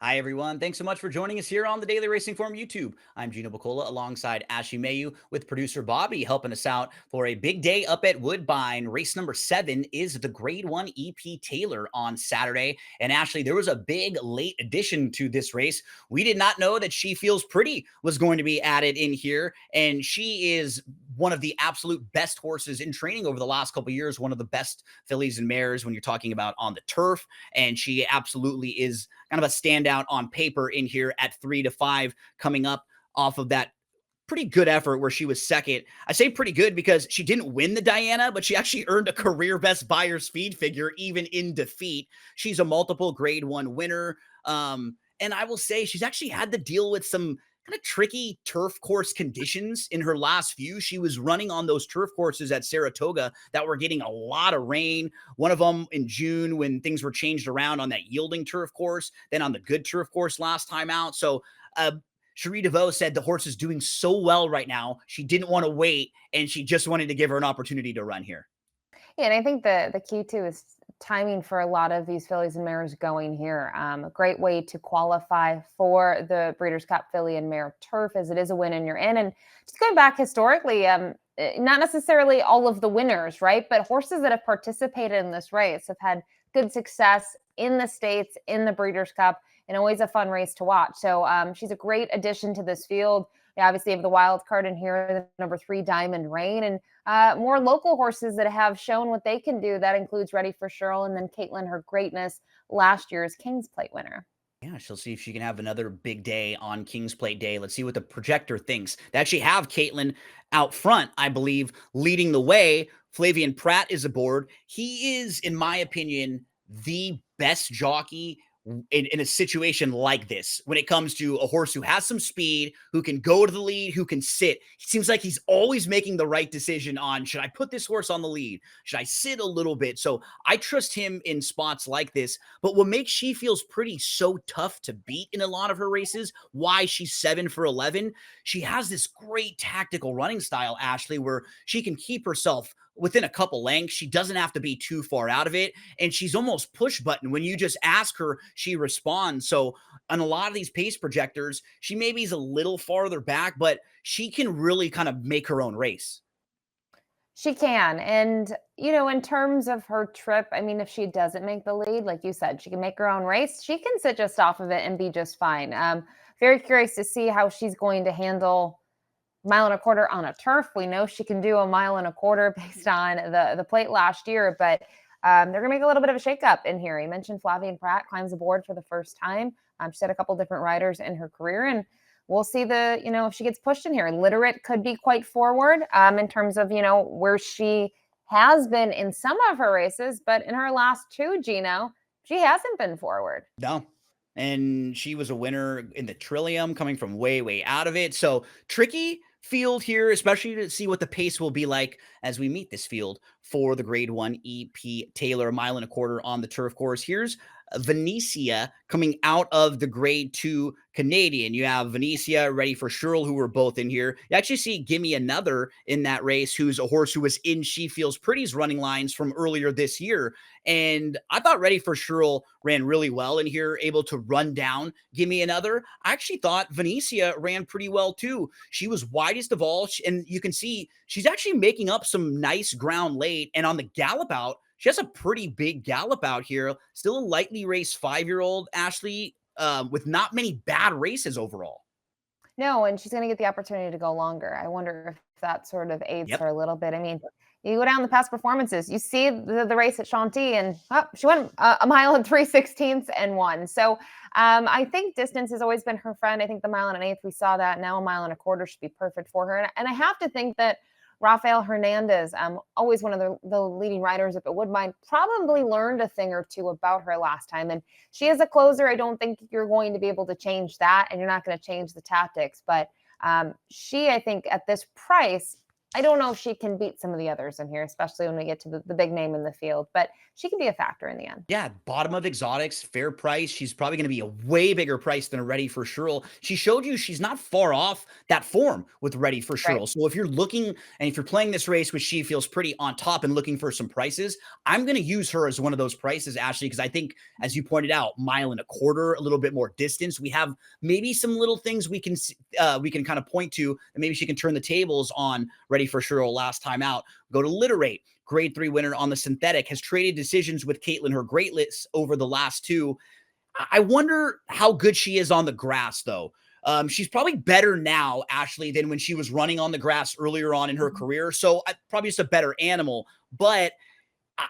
Hi, everyone. Thanks so much for joining us here on the Daily Racing Form YouTube. I'm Gino Buccola alongside Mailloux with producer Bobby helping us out for a big day up at Woodbine. Race number 7 is the Grade 1 EP Taylor on Saturday. And Ashley, there was a big late addition to this race. We did not know that She Feels Pretty was going to be added in here. And she is one of the absolute best horses in training over the last couple of years, one of the best fillies and mares when you're talking about on the turf. And she absolutely is kind of a standout on paper in here at 3-5, coming up off of that pretty good effort where she was second. I say pretty good because she didn't win the Diana, but she actually earned a career best Beyer speed figure even in defeat. She's a multiple Grade 1 winner. And I will say she's actually had to deal with some kind of tricky turf course conditions in her last few. She was running on those turf courses at Saratoga that were getting a lot of rain. One of them in June when things were changed around on that yielding turf course, then on the good turf course last time out. So, Cherie DeVoe said the horse is doing so well right now. She didn't want to wait and she just wanted to give her an opportunity to run here. Yeah, and I think the key too is timing for a lot of these fillies and mares going here. A great way to qualify for the Breeders' Cup Filly and Mare Turf, as it is a win and you're in. And just going back historically, not necessarily all of the winners, right? But horses that have participated in this race have had good success in the States, in the Breeders' Cup, and always a fun race to watch. So she's a great addition to this field. We obviously have the wild card in here, the number 3 Diamond Rain, and more local horses that have shown what they can do. That includes Ready for Shirl and then Caitlyn Her Greatness, last year's King's Plate winner. Yeah, she'll see if she can have another big day on King's Plate Day. Let's see what the projector thinks. They actually have Caitlin out front, I believe, leading the way. Flavian Pratt is aboard. He is, in my opinion, the best jockey in a situation like this when it comes to a horse who has some speed, who can go to the lead, who can sit. He seems like he's always making the right decision on, should I put this horse on the lead? Should I sit a little bit? So I trust him in spots like this. But what makes She Feels Pretty so tough to beat in a lot of her races, why she's 7 for 11, she has this great tactical running style, Ashley, where she can keep herself within a couple lengths. She doesn't have to be too far out of it. And she's almost push button. When you just ask her, she responds. So on a lot of these pace projectors, she maybe is a little farther back, but she can really kind of make her own race. She can. And, in terms of her trip, I mean, if she doesn't make the lead, like you said, she can make her own race. She can sit just off of it and be just fine. Very curious to see how she's going to handle mile and a quarter on a turf. We know she can do a mile and a quarter based on the plate last year, but they're going to make a little bit of a shakeup in here. You mentioned Flavian Pratt climbs aboard for the first time. She's had a couple different riders in her career, and we'll see if she gets pushed in here. Literate could be quite forward in terms of, where she has been in some of her races, but in her last two, Gino, she hasn't been forward. No. And she was a winner in the Trillium coming from way, way out of it. So tricky field here, especially to see what the pace will be like as we meet this field for the Grade 1 EP Taylor, a mile and a quarter on the turf course. Here's Venicia coming out of the Grade 2 Canadian. You have Venicia, Ready for Shirl, who were both in here. You actually see Gimme Another in that race, who's a horse who was in She Feels Pretty's running lines from earlier this year. And I thought Ready for Shirl ran really well in here, able to run down Gimme Another. I actually thought Venicia ran pretty well too. She was widest of all, and you can see she's actually making up some nice ground late. And on the gallop out, she has a pretty big gallop out here. Still a lightly raced 5-year-old, Ashley, with not many bad races overall. No, and she's going to get the opportunity to go longer. I wonder if that sort of aids Yep. her a little bit. I mean, you go down the past performances, you see the race at Chantilly, and she went a mile and 3/16 and won. So I think distance has always been her friend. I think the mile and an eighth, we saw that. Now a mile and a quarter should be perfect for her. And I have to think that Rafael Hernandez, always one of the leading riders up at Woodbine, probably learned a thing or two about her last time. And she is a closer. I don't think you're going to be able to change that, and you're not going to change the tactics. But she, I think, at this price, I don't know if she can beat some of the others in here, especially when we get to the big name in the field, but she can be a factor in the end. Yeah, bottom of exotics, fair price. She's probably going to be a way bigger price than a Ready for Shirl. She showed you she's not far off that form with Ready for Right. Shirl. So if you're looking and if you're playing this race with She Feels Pretty on top and looking for some prices, I'm going to use her as one of those prices, Ashley, because I think, as you pointed out, 1.25 miles, a little bit more distance. We have maybe some little things we can kind of point to, and maybe she can turn the tables on Ready for Shirl last time out. Go to Literate. Grade 3 winner on the synthetic, has traded decisions with Caitlyn Her Greatness over the last two. I wonder how good she is on the grass, though. She's probably better now, Ashley, than when she was running on the grass earlier on in her career. So probably just a better animal. But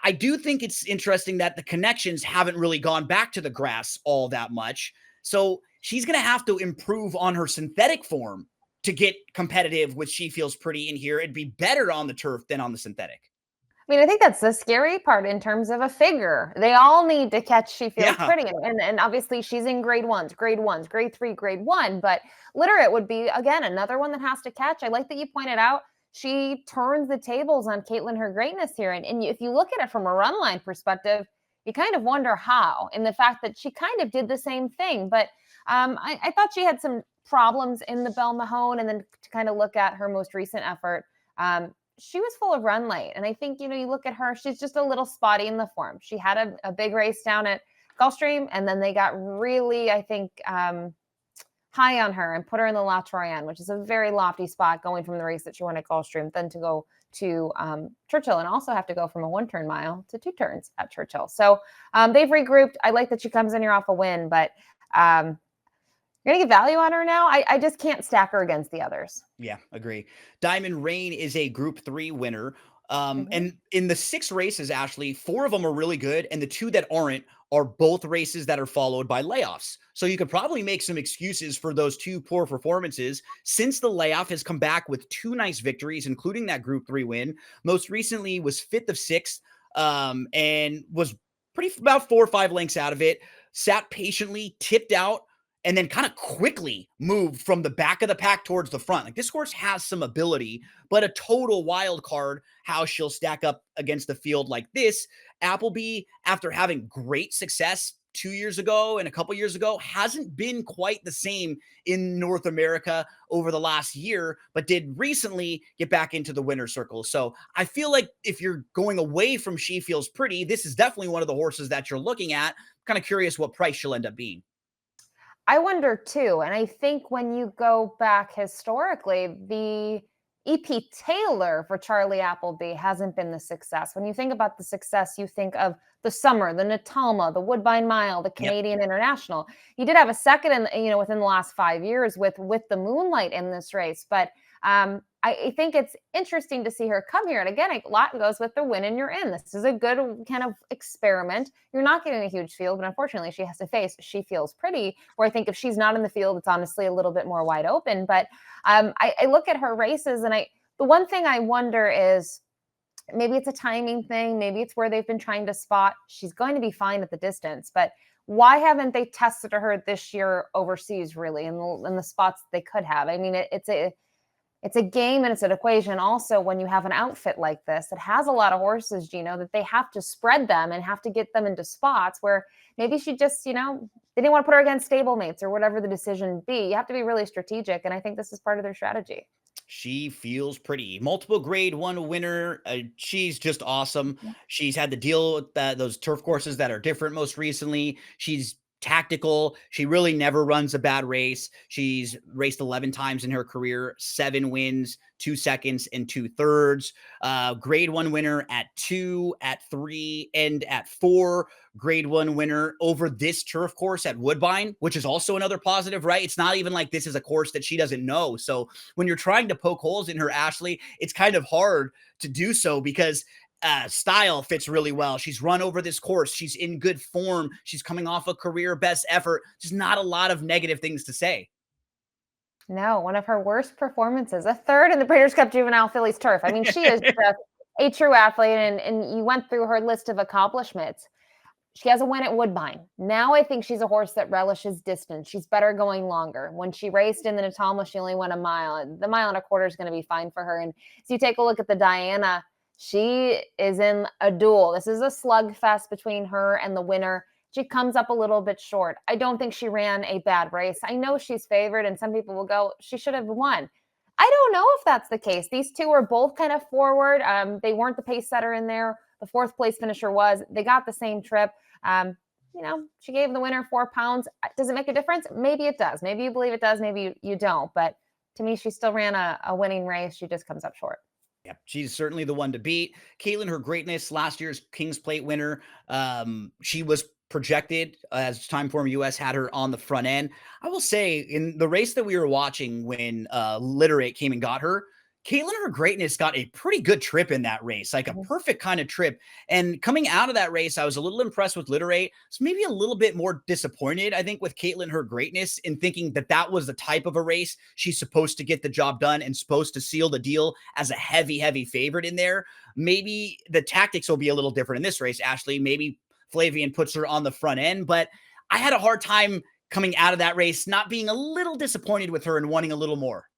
I do think it's interesting that the connections haven't really gone back to the grass all that much. So she's going to have to improve on her synthetic form to get competitive with She Feels Pretty in here. It'd be better on the turf than on the synthetic. I mean, I think that's the scary part in terms of a figure. They all need to catch She Feels Yeah. Pretty. And obviously she's in grade 1s, grade 3, grade 1. But Literate would be, again, another one that has to catch. I like that you pointed out she turns the tables on Caitlyn Her Greatness here. And if you look at it from a run line perspective, you kind of wonder how, in the fact that she kind of did the same thing. But I thought she had some problems in the Belle Mahone. And then to kind of look at her most recent effort, she was full of run late. And I think, you look at her, she's just a little spotty in the form. She had a big race down at Gulfstream, and then they got really, I think, high on her and put her in the La Troyenne, which is a very lofty spot going from the race that she won at Gulfstream, then to go to Churchill, and also have to go from a 1-turn mile to 2 turns at Churchill. So they've regrouped. I like that she comes in here off a win, but you're going to get value on her now. I just can't stack her against the others. Yeah, agree. Diamond Rain is a Group 3 winner. And in the 6 races, Ashley, 4 of them are really good, and the 2 that aren't are both races that are followed by layoffs. So you could probably make some excuses for those 2 poor performances. Since the layoff, has come back with 2 nice victories, including that Group 3 win. Most recently was 5th of 6th, and was about 4 or 5 lengths out of it. Sat patiently, tipped out, and then kind of quickly moved from the back of the pack towards the front. Like, this horse has some ability, but a total wild card how she'll stack up against the field like this. Appleby, after having great success 2 years ago and a couple years ago, hasn't been quite the same in North America over the last year, but did recently get back into the winner's circle. So I feel like if you're going away from She Feels Pretty, this is definitely one of the horses that you're looking at. Kind of curious what price she'll end up being. I wonder too. And I think when you go back historically, the EP Taylor for Charlie Appleby hasn't been the success. When you think about the success, you think of the Summer, the Natalma, the Woodbine Mile, the Canadian International. He did have a second within the last 5 years with the Moonlight in this race. But I think it's interesting to see her come here. And again, a lot goes with the win and you're in. This is a good kind of experiment. You're not getting a huge field, but unfortunately she has to face She Feels Pretty, where I think if she's not in the field, it's honestly a little bit more wide open. But I look at her races, and the one thing I wonder is, maybe it's a timing thing. Maybe it's where they've been trying to spot. She's going to be fine at the distance, but why haven't they tested her this year overseas, really, in the spots they could have? I mean, it's a game and it's an equation also when you have an outfit like this that has a lot of horses, Gino, that they have to spread them and have to get them into spots where maybe she just, they didn't want to put her against stablemates or whatever the decision be. You have to be really strategic. And I think this is part of their strategy. She Feels Pretty. Multiple grade 1 winner. She's just awesome. Yeah. She's had to deal with those turf courses that are different most recently. She's tactical. She really never runs a bad race. She's raced 11 times in her career, 7 wins, 2 seconds, and 2/3. Grade 1 winner at 2, at 3, and at 4. Grade 1 winner over this turf course at Woodbine, which is also another positive, right? It's not even like this is a course that she doesn't know. So when you're trying to poke holes in her, Ashley, it's kind of hard to do so because style fits really well. She's run over this course. She's in good form. She's coming off a career best effort. Just not a lot of negative things to say. No, one of her worst performances, a 3rd in the Breeders' Cup Juvenile Fillies Turf. I mean, she is just a true athlete, and you went through her list of accomplishments. She has a win at Woodbine. Now I think she's a horse that relishes distance. She's better going longer. When she raced in the Natama, she only went a mile. The mile and a quarter is going to be fine for her. And so you take a look at the Diana, she is in a duel. This is a slugfest between her and the winner. She comes up a little bit short. I don't think she ran a bad race. I know she's favored, and some people will go, she should have won. I don't know if that's the case. These two were both kind of forward. They weren't the pace setter in there. The fourth place finisher was. They got the same trip. She gave the winner 4 pounds. Does it make a difference? Maybe it does. Maybe you believe it does. Maybe you don't. But to me, she still ran a winning race. She just comes up short. Yeah, she's certainly the one to beat. Caitlyn Her Greatness, last year's King's Plate winner. She was projected as Timeform US had her on the front end. I will say in the race that we were watching when Literate came and got her, Caitlyn Her Greatness got a pretty good trip in that race, like a perfect kind of trip. And coming out of that race, I was a little impressed with Literate. So maybe a little bit more disappointed, I think, with Caitlyn Her Greatness in thinking that that was the type of a race she's supposed to get the job done and supposed to seal the deal as a heavy, heavy favorite in there. Maybe the tactics will be a little different in this race, Ashley. Maybe Flavian puts her on the front end, but I had a hard time coming out of that race, not being a little disappointed with her and wanting a little more.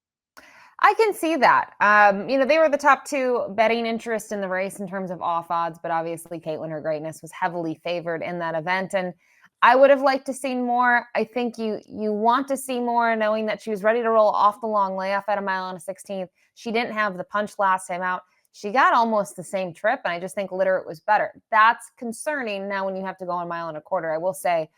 I can see that. They were the top 2 betting interest in the race in terms of off odds, but obviously Caitlyn Her Greatness was heavily favored in that event. And I would have liked to see more. I think you want to see more, knowing that she was ready to roll off the long layoff at a mile and a 16th. She didn't have the punch last time out. She got almost the same trip, and I just think Literate was better. That's concerning now when you have to go a mile and a quarter. I will say,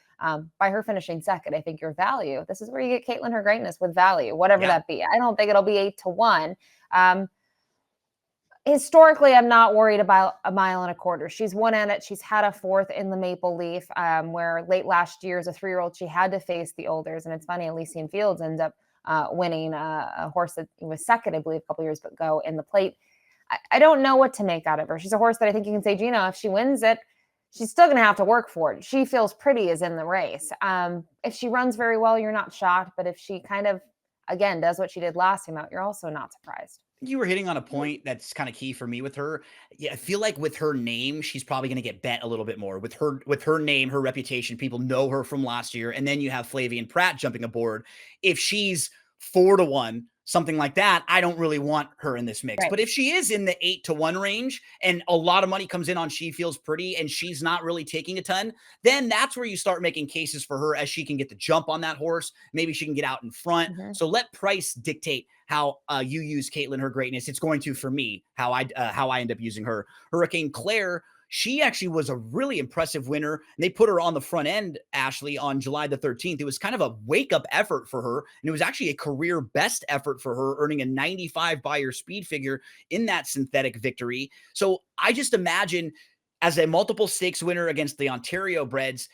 by her finishing second, I think your value, this is where you get Caitlyn Her Greatness with value, whatever that be. I don't think it'll be 8-1. Historically, I'm not worried about a mile and a quarter. She's won at it. She's had a 4th in the Maple Leaf, where late last year as a 3-year-old, she had to face the Olders. And it's funny, Elysian Fields ends up winning a horse that was second, I believe, a couple years ago in the Plate. I don't know what to make out of her. She's a horse that I think you can say, Gino, if she wins it, she's still going to have to work for it. She Feels Pretty is in the race. If she runs very well, you're not shocked. But if she kind of, again, does what she did last time out, you're also not surprised. You were hitting on a point that's kind of key for me with her. Yeah, I feel like with her name, she's probably going to get bet a little bit more. With her name, her reputation, people know her from last year. And then you have Flavian Pratt jumping aboard. If she's 4-1, something like that, I don't really want her in this mix. Right. But if she is in the 8-1 range and a lot of money comes in on She Feels Pretty and she's not really taking a ton, then that's where you start making cases for her as she can get the jump on that horse. Maybe she can get out in front. So let price dictate how you use Caitlyn Her Greatness. It's going to, for me, how I end up using her. Hurricane Clair, she actually was a really impressive winner. And they put her on the front end, Ashley, on July the 13th. It was kind of a wake-up effort for her. And it was actually a career best effort for her, earning a 95 Beyer speed figure in that synthetic victory. So I just imagine as a multiple stakes winner against the Ontario breds,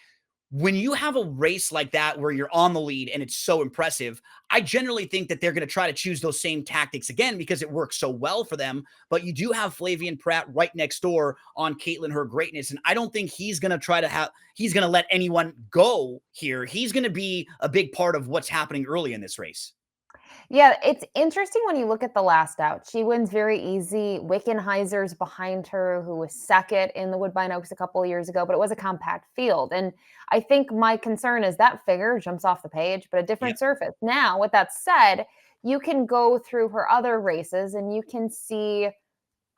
when you have a race like that where you're on the lead and it's so impressive, I generally think that they're going to try to choose those same tactics again because it works so well for them. But you do have Flavian Pratt right next door on Caitlyn Her Greatness. And I don't think he's going to he's going to let anyone go here. He's going to be a big part of what's happening early in this race. Yeah, it's interesting when you look at the last out. She wins very easy. Wickenheiser's behind her, who was second in the Woodbine Oaks a couple of years ago, but it was a compact field. And I think my concern is that figure jumps off the page, but a different surface. Now, with that said, you can go through her other races and you can see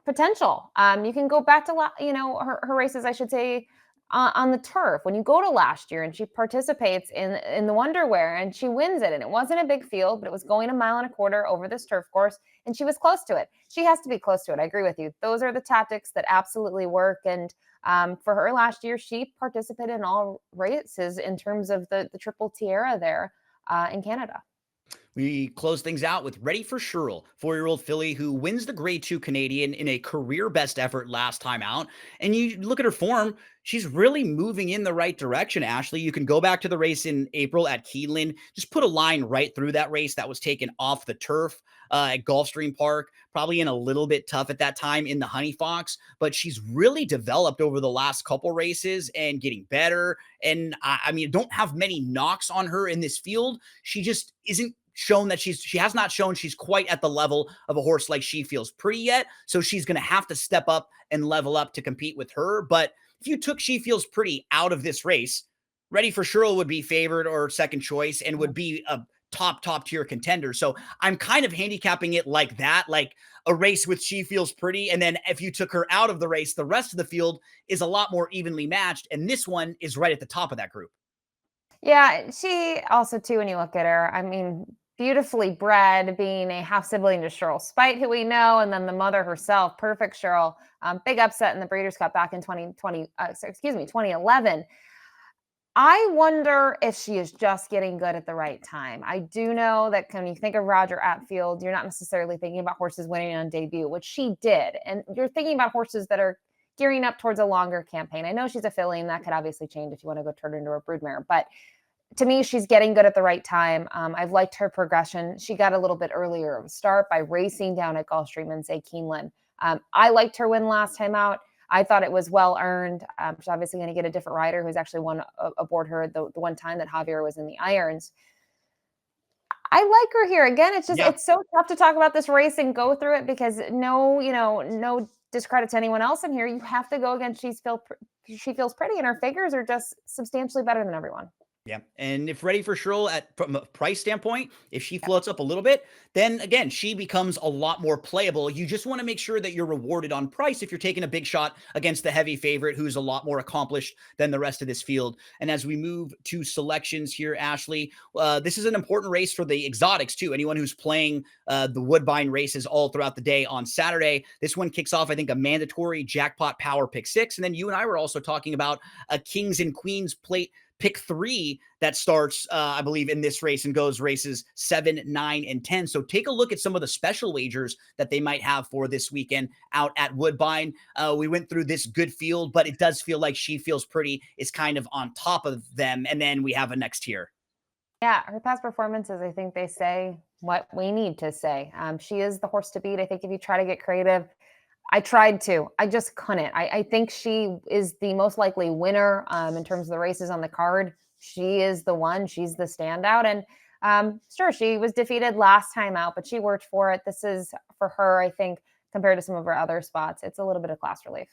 potential. You can go back to, her races, I should say, on the turf. When you go to last year and she participates in the Wonderwear and she wins it, and it wasn't a big field, but it was going a mile and a quarter over this turf course, and she was close to it. She has to be close to it. I agree with you. Those are the tactics that absolutely work. And for her last year, she participated in all races in terms of the Triple Tiara there in Canada. We close things out with Ready for Shirl, 4-year-old filly who wins the Grade 2 Canadian in a career best effort last time out. And you look at her form, she's really moving in the right direction, Ashley. You can go back to the race in April at Keeneland, just put a line right through that race that was taken off the turf at Gulfstream Park, probably in a little bit tough at that time in the Honey Fox, but she's really developed over the last couple races and getting better. And I mean, don't have many knocks on her in this field. She just isn't shown that she has not shown she's quite at the level of a horse like She Feels Pretty yet. So she's going to have to step up and level up to compete with her. But if you took She Feels Pretty out of this race, Ready for Shirl would be favored or second choice and would be a top tier contender. So I'm kind of handicapping it like that, like a race with She Feels Pretty. And then if you took her out of the race, the rest of the field is a lot more evenly matched. And this one is right at the top of that group. Yeah, she also too, when you look at her, I mean, beautifully bred, being a half sibling to Shirl Spite, who we know, and then the mother herself, perfect Shirl. Big upset in the Breeders' Cup back in 2020, 2011. I wonder if she is just getting good at the right time. I do know that when you think of Roger Atfield, you're not necessarily thinking about horses winning on debut, which she did. And you're thinking about horses that are gearing up towards a longer campaign. I know she's a filly, and that could obviously change if you want to go turn her into a broodmare. But to me, she's getting good at the right time. I've liked her progression. She got a little bit earlier of a start by racing down at Gulfstream and say Keeneland. I liked her win last time out. I thought it was well earned. She's obviously going to get a different rider who's actually won aboard her the one time that Javier was in the irons. I like her here. Again, it's just it's so tough to talk about this race and go through it because no discredit to anyone else in here. You have to go against She Feels Pretty, and her figures are just substantially better than everyone. Yeah. And if Ready for Shirl from a price standpoint, if she floats up a little bit, then again, she becomes a lot more playable. You just want to make sure that you're rewarded on price if you're taking a big shot against the heavy favorite who's a lot more accomplished than the rest of this field. And as we move to selections here, Ashley, this is an important race for the exotics too. Anyone who's playing the Woodbine races all throughout the day on Saturday. This one kicks off, I think, a mandatory jackpot power pick 6. And then you and I were also talking about a Kings and Queens plate pick 3 that starts, I believe, in this race and goes races 7, 9, and 10. So take a look at some of the special wagers that they might have for this weekend out at Woodbine. We went through this good field, but it does feel like She Feels Pretty is kind of on top of them. And then we have a next tier. Yeah, her past performances, I think they say what we need to say. She is the horse to beat. I think if you try to get creative, I tried to. I just couldn't. I think she is the most likely winner in terms of the races on the card. She is the one. She's the standout. And sure, she was defeated last time out, but she worked for it. This is for her, I think, compared to some of her other spots, it's a little bit of class relief.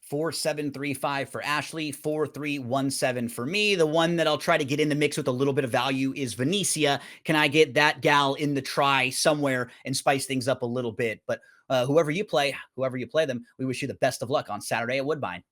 4735 for Ashley, 4317 for me. The one that I'll try to get in the mix with a little bit of value is Venicia. Can I get that gal in the try somewhere and spice things up a little bit? But whoever you play them, we wish you the best of luck on Saturday at Woodbine.